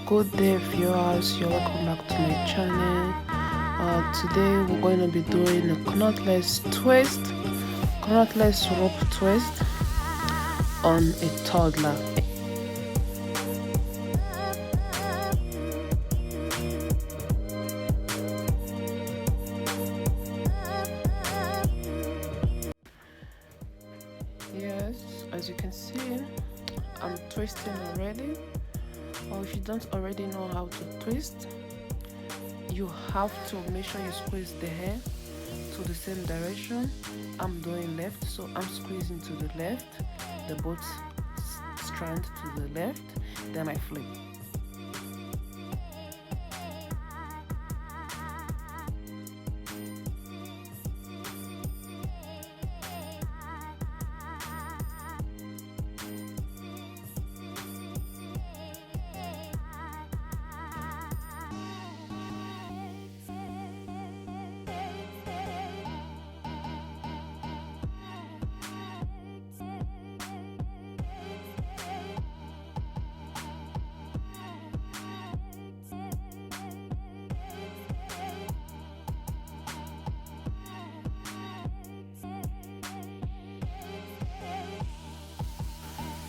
Good day viewers, you're welcome back to my channel. Today we're going to be doing a knotless rope twist on a toddler. Yes, as you can see, I'm twisting already. Or if you don't already know how to twist, you have to make sure you squeeze the hair to the same direction. I'm doing left, so I'm squeezing to the left, the both strand to the left, then I flip.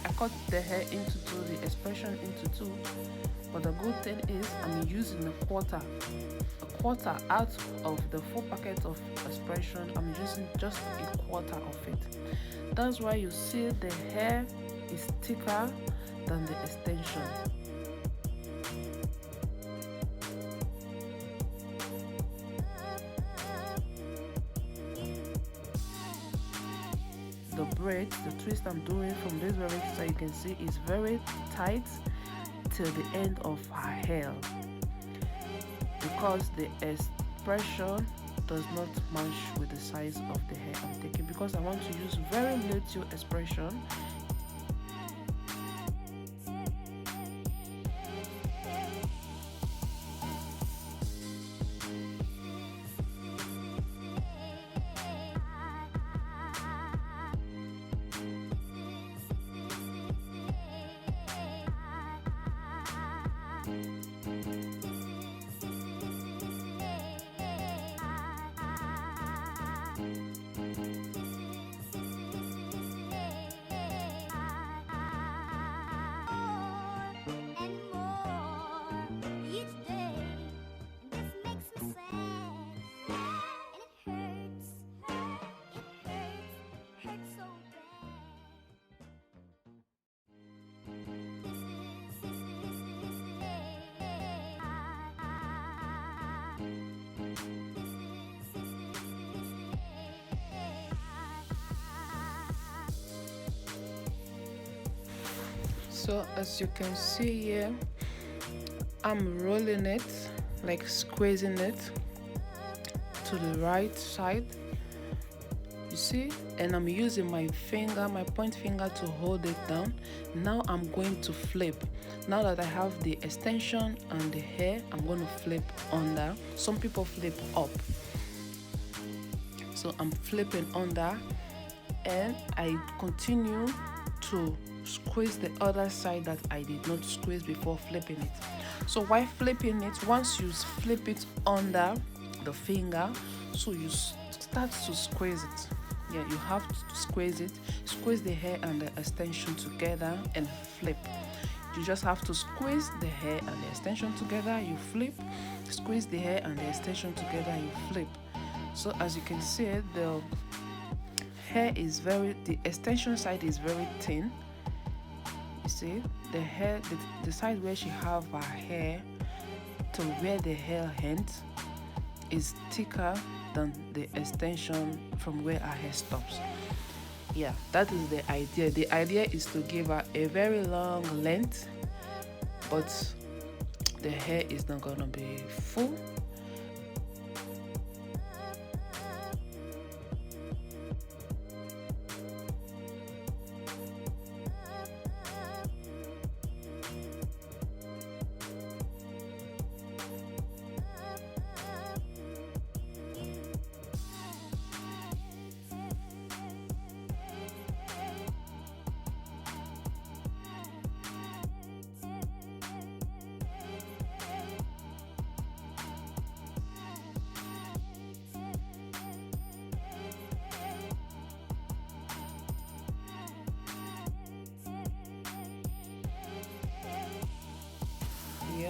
I cut the hair into two, the expression into two, but the good thing is I'm using a quarter out of the full packet of expression. I'm using just a quarter of it. That's why you see the hair is thicker than the extension. The braid, the twist I'm doing from this very side, you can see is very tight till the end of her hair, because the expression does not match with the size of the hair I'm taking, because I want to use very little expression. So as you can see here, I'm rolling it, like squeezing it to the right side, you see, and I'm using my finger, my point finger, to hold it down. Now I'm going to flip. Now that I have the extension and the hair, I'm going to flip under. Some people flip up, so I'm flipping under, and I continue to squeeze the other side that I did not squeeze before flipping it. So while flipping it, once you flip it under the finger, so you start to squeeze it. Yeah, you have to squeeze it, squeeze the hair and the extension together and flip. You just have to squeeze the hair and the extension together, you flip, squeeze the hair and the extension together, you flip. So as you can see, the extension side is very thin. You see, the hair, the side where she have her hair to where the hair ends is thicker than the extension from where her hair stops. Yeah, that is the idea. The idea is to give her a very long length, but the hair is not gonna be full.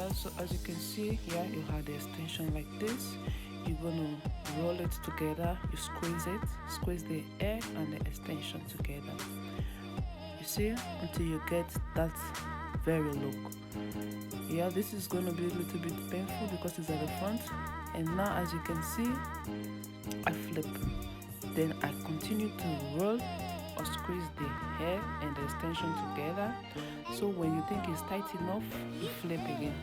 Yeah, so as you can see here, you have the extension like this. You're gonna roll it together, you squeeze the air and the extension together, you see, until you get that very look. Yeah, this is going to be a little bit painful because it's at the front. And now as you can see, I flip, then I continue to roll or squeeze the hair and the extension together. So when you think it's tight enough, you flip again.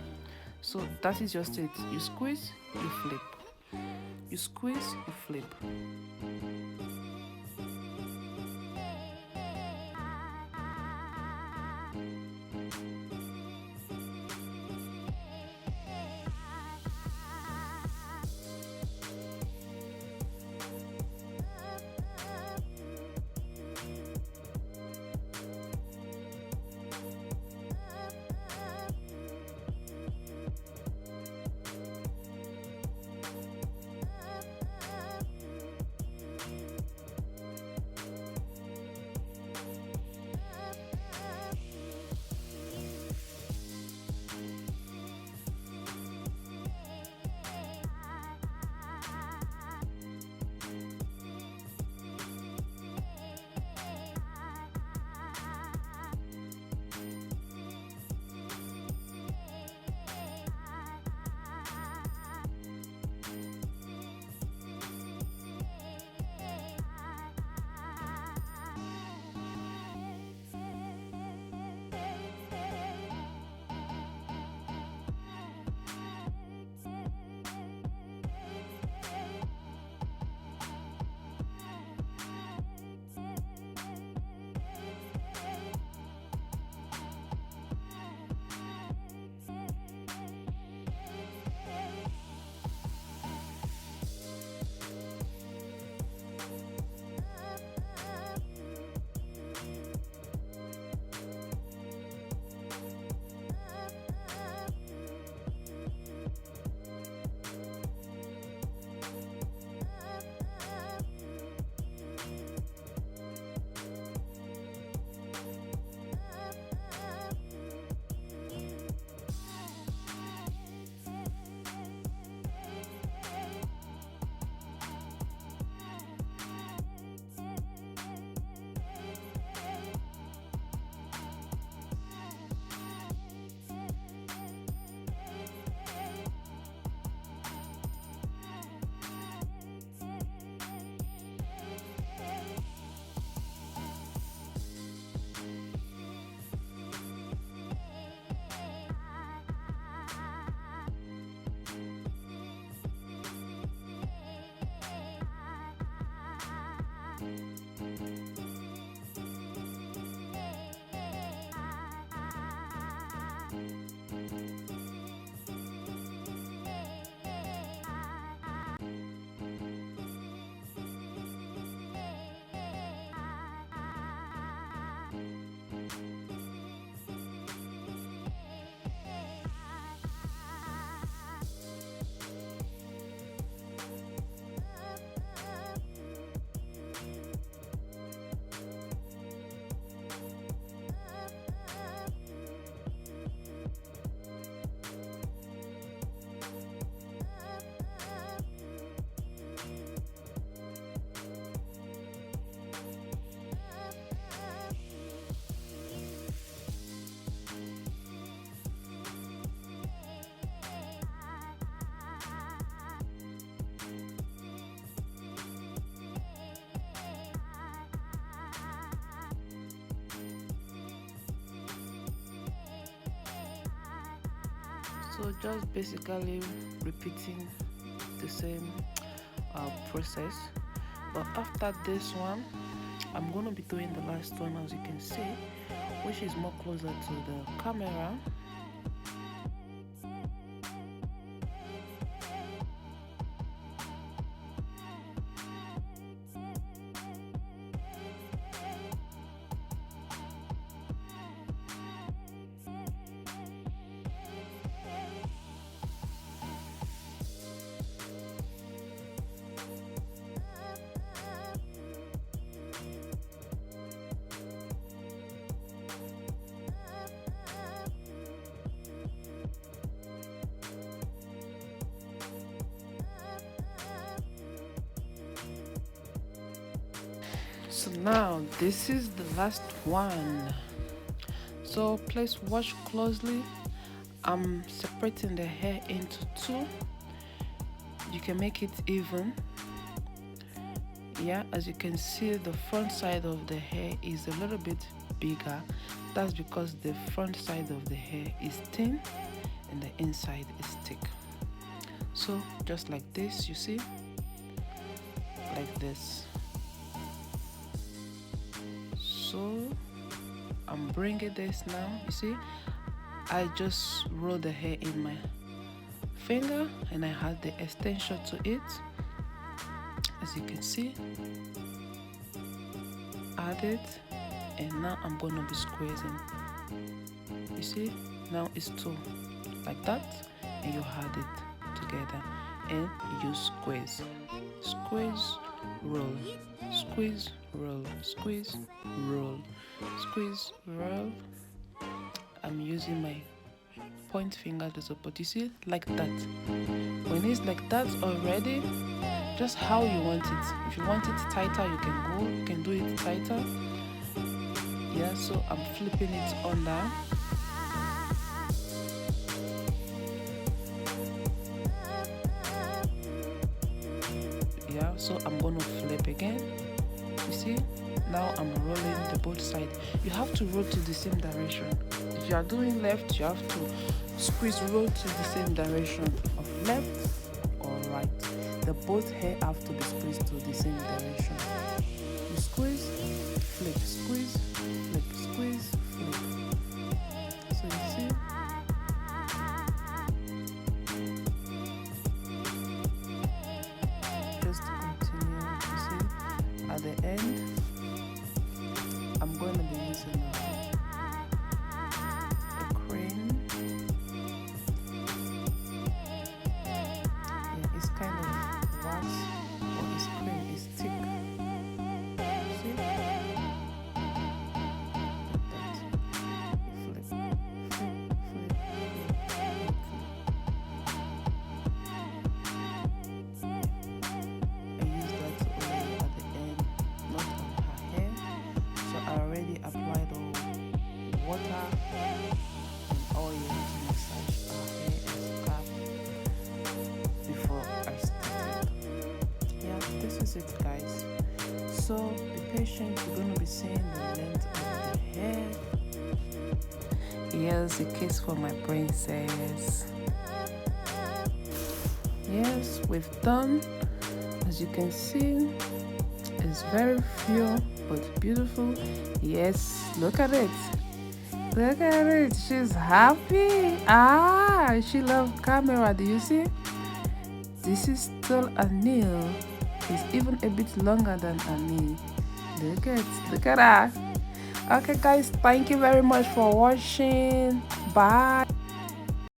So that is just it. You squeeze, you flip, you squeeze, you flip. So just basically repeating the same process, but after this one I'm going to be doing the last one, as you can see, which is more closer to the camera. So now this is the last one. So please watch closely. I'm separating the hair into two. You can make it even. Yeah, as you can see, the front side of the hair is a little bit bigger. That's because the front side of the hair is thin and the inside is thick. So just like this, you see, like this. So I'm bringing this now. You see, I just roll the hair in my finger and I had the extension to it. As you can see, add it, and now I'm going to be squeezing. You see, now it's two, like that, and you add it together and you squeeze, squeeze, roll, squeeze, roll, squeeze, roll, squeeze, roll. I'm using my point finger to support. You see, like that. When it's like that already, just how you want it. If you want it tighter, you can do it tighter. Yeah, so I'm flipping it under. Yeah, so I'm gonna flip again. You see, now I'm rolling the both sides. You have to roll to the same direction. If you are doing left, you have to squeeze roll to the same direction of left or right. The both hair have to be squeezed to the same direction. You squeeze, flip, squeeze, flip, squeeze, flip. So you see, just continue. You see, at the end, I'm going to be using a crane. Yeah, it's kind of wax, but it's cream, it's thick. See? Like that. Flip, flip, flip, flip. I use that only at the end, not on her hair. So I already applied the water and oil to massage her hair and scalp before I started. Yeah, this is it, guys. So be patient. You're gonna be seeing the length of the hair. Here's a kiss for my princess. Yes, we've done. As you can see, it's very few but beautiful. Yes, look at it. Look at it. She's happy. She loves camera. Do you see? This is still a nail. It's even a bit longer than a nail. Look at that. Okay, guys, thank you very much for watching. Bye.